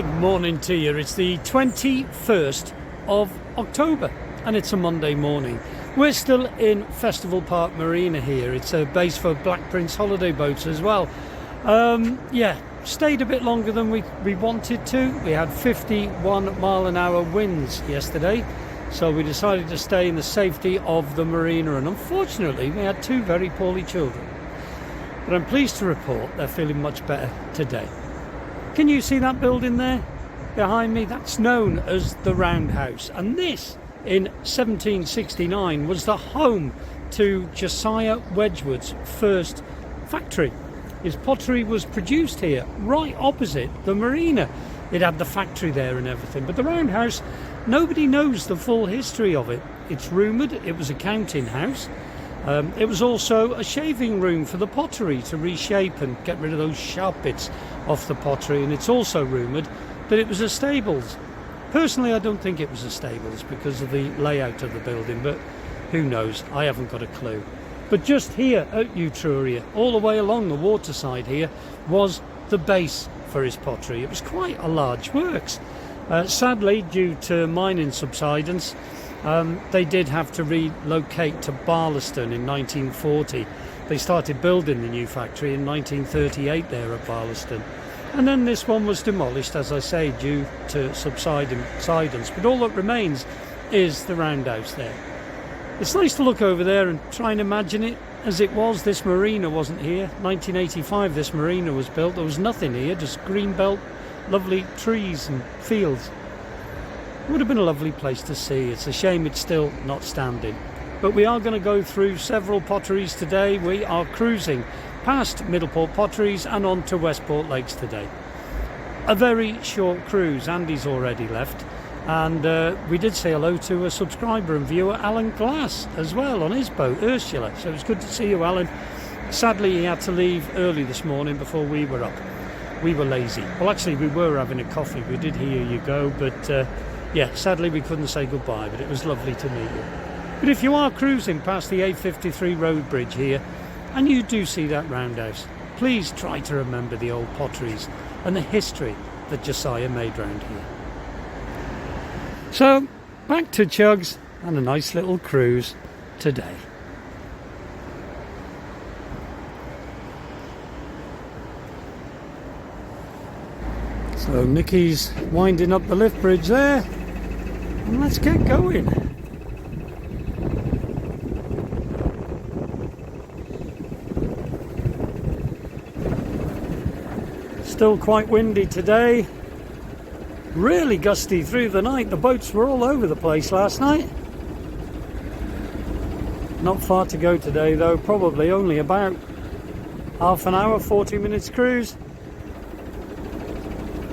Good morning to you. It's the 21st of October and it's a Monday morning. We're still in Festival Park Marina here. It's a base for Black Prince holiday boats as well. Stayed a bit longer than we wanted to. We had 51 mile an hour winds yesterday, so we decided to stay in the safety of the marina, and unfortunately we had two very poorly children. But I'm pleased to report they're feeling much better today. Can you see that building there behind me? That's known as the Roundhouse, and this in 1769 was the home to Josiah Wedgwood's first factory. His pottery was produced here right opposite the marina. It had the factory there and everything, but the Roundhouse, nobody knows the full history of it. It's rumoured it was a counting house. It was also a shaving room for the pottery to reshape and get rid of those sharp bits off the pottery, and it's also rumoured that it was a stables. Personally, I don't think it was a stables because of the layout of the building, but who knows? I haven't got a clue. But just here at Utruria, all the way along the waterside here, was the base for his pottery. It was quite a large works. Sadly, due to mining subsidence, they did have to relocate to Barlaston in 1940. They started building the new factory in 1938 there at Barlaston. And then this one was demolished, as I say, due to subsidence. But all that remains is the Roundhouse there. It's nice to look over there and try and imagine it as it was. This marina wasn't here. 1985 this marina was built. There was nothing here, just green belt, lovely trees and fields. It would have been a lovely place to see. It's a shame it's still not standing. But we are going to go through several potteries today. We are cruising past Middleport Potteries and on to Westport Lakes today. A very short cruise. Andy's already left. And we did say hello to a subscriber and viewer, Alan Glass, as well, on his boat, Ursula. So it's good to see you, Alan. Sadly, he had to leave early this morning before we were up. We were lazy. Well, actually, we were having a coffee. We did hear you go, but sadly, we couldn't say goodbye, but it was lovely to meet you. But if you are cruising past the A53 road bridge here, and you do see that Roundhouse, please try to remember the old potteries and the history that Josiah made round here. So, back to Chugs and a nice little cruise today. So Nikki's winding up the lift bridge there, and let's get going. Still quite windy today. Really gusty through the night. The boats were all over the place last night. Not far to go today though, probably only about half an hour, 40 minutes cruise.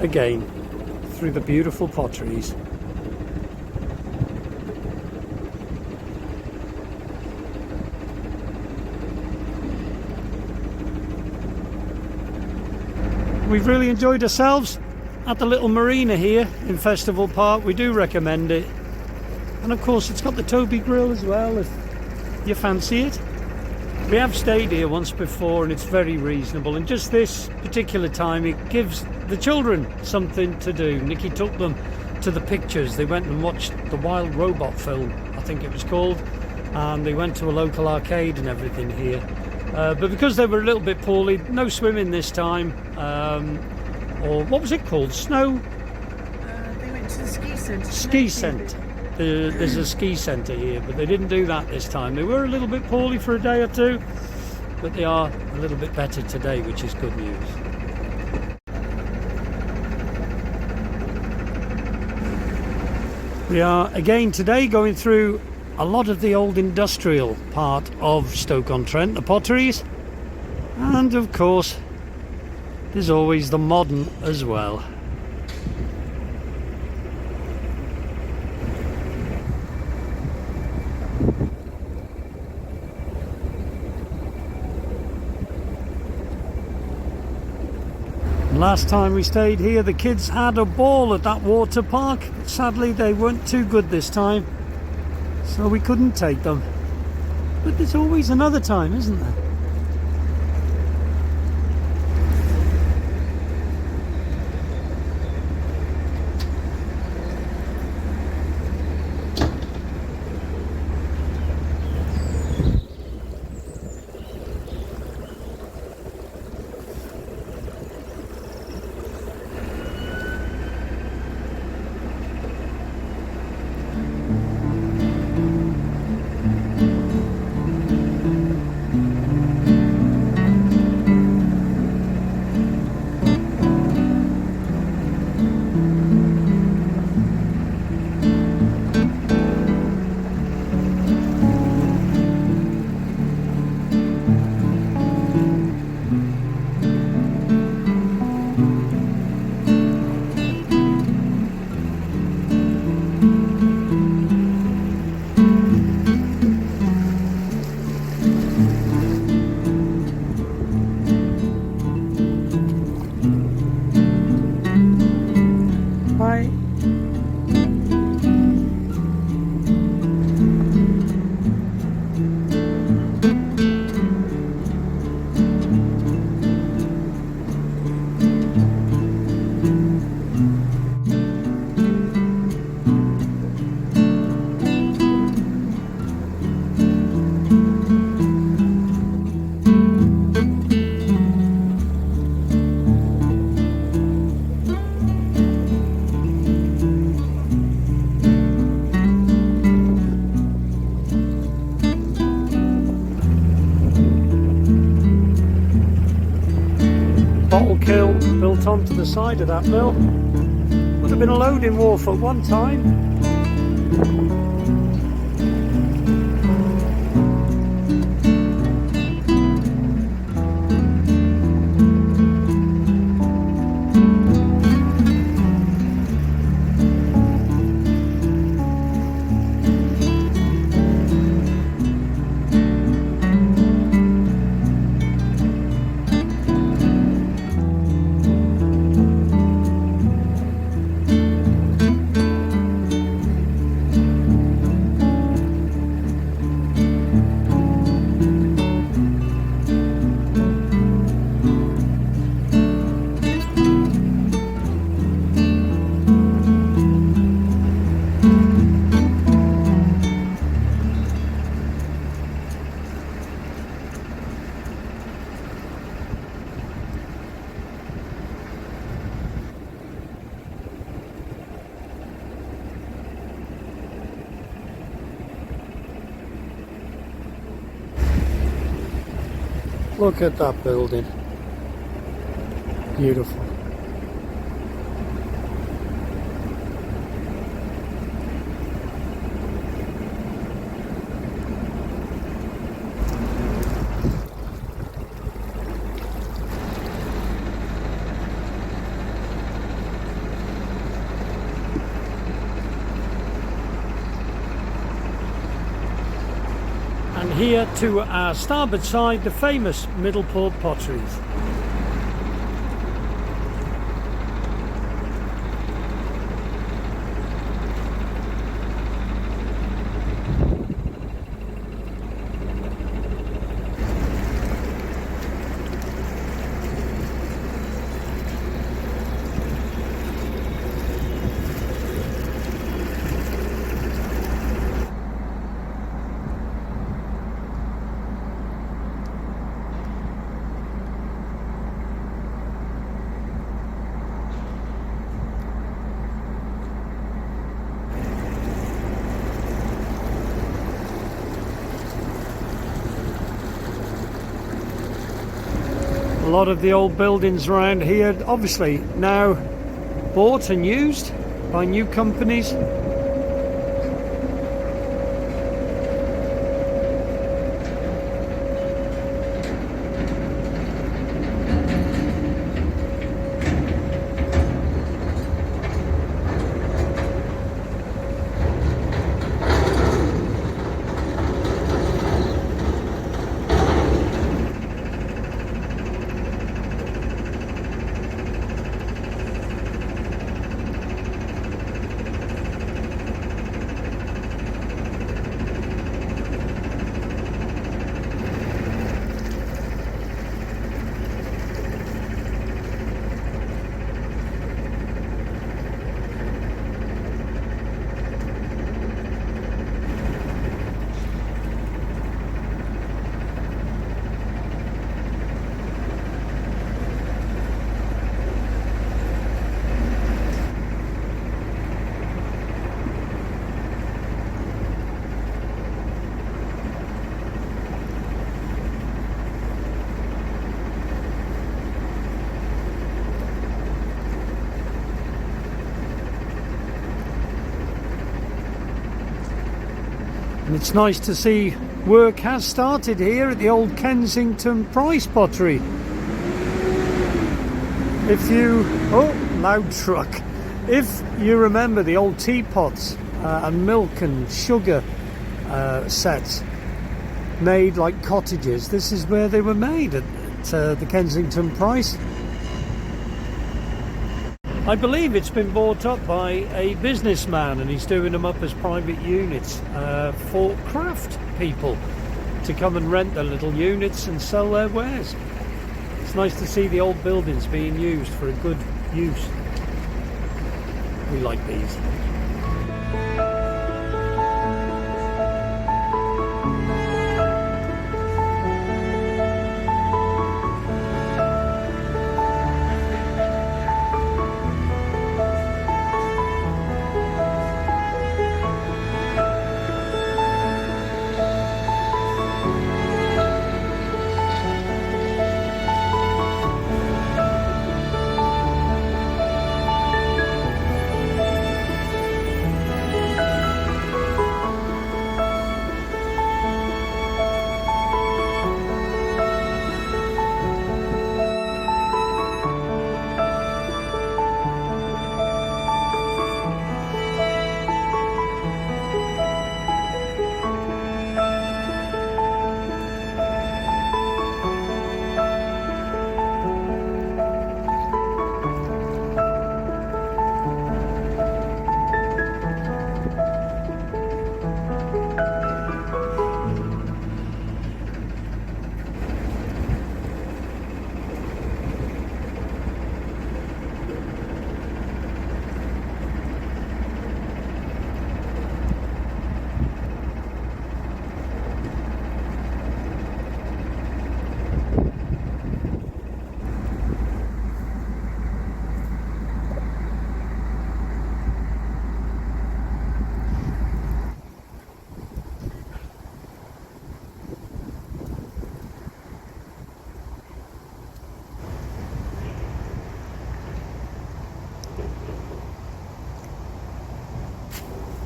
Again, through the beautiful potteries. We've really enjoyed ourselves at the little marina here in Festival Park. We do recommend it, and of course it's got the Toby grill as well if you fancy it. We have stayed here once before and it's very reasonable, and just this particular time it gives the children something to do. Nikki took them to the pictures. They went and watched the Wild Robot film, I think it was called, and they went to a local arcade and everything here. But because they were a little bit poorly, no swimming this time. Or what was it called? Snow? They went to the ski centre. Ski centre. There's a ski centre here, but they didn't do that this time. They were a little bit poorly for a day or two, but they are a little bit better today, which is good news. We are again today going through a lot of the old industrial part of Stoke-on-Trent, the potteries, and of course there's always the modern as well. Last time we stayed here, the kids had a ball at that water park. Sadly, they weren't too good this time, so we couldn't take them. But there's always another time, isn't there? to the side of that mill. Would have been a loading wharf at one time. Look at that building. Beautiful. And here to our starboard side, the famous Middleport Potteries. A lot of the old buildings around here obviously now bought and used by new companies. And it's nice to see work has started here at the old Kensington Price Pottery. If you, oh, loud truck. If you remember the old teapots and milk and sugar sets made like cottages, this is where they were made at the Kensington Price. I believe it's been bought up by a businessman and he's doing them up as private units for craft people to come and rent their little units and sell their wares. It's nice to see the old buildings being used for a good use. We like these.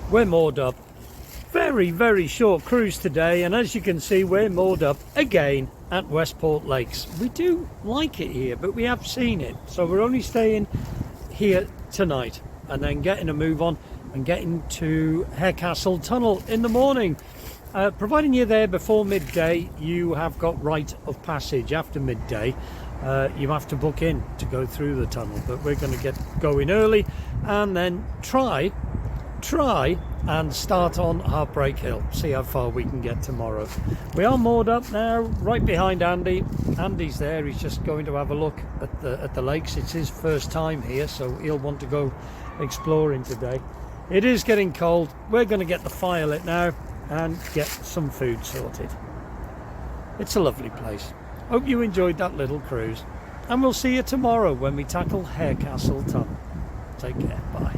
we're moored up. Very, very short cruise today, and as you can see, we're moored up again at Westport Lakes. We do like it here, but we have seen it, so we're only staying here tonight and then getting a move on and getting to Harecastle Tunnel in the morning. Providing you're there before midday, you have got right of passage. After midday, you have to book in to go through the tunnel, but we're going to get going early and then try and start on Heartbreak Hill, see how far we can get tomorrow. We are moored up now right behind Andy. Andy's there, he's just going to have a look at the lakes. It's his first time here, so he'll want to go exploring today. It is getting cold. We're going to get the fire lit now and get some food sorted. It's a lovely place. Hope you enjoyed that little cruise, and we'll see you tomorrow when we tackle Harecastle Tunnel. Take care, bye.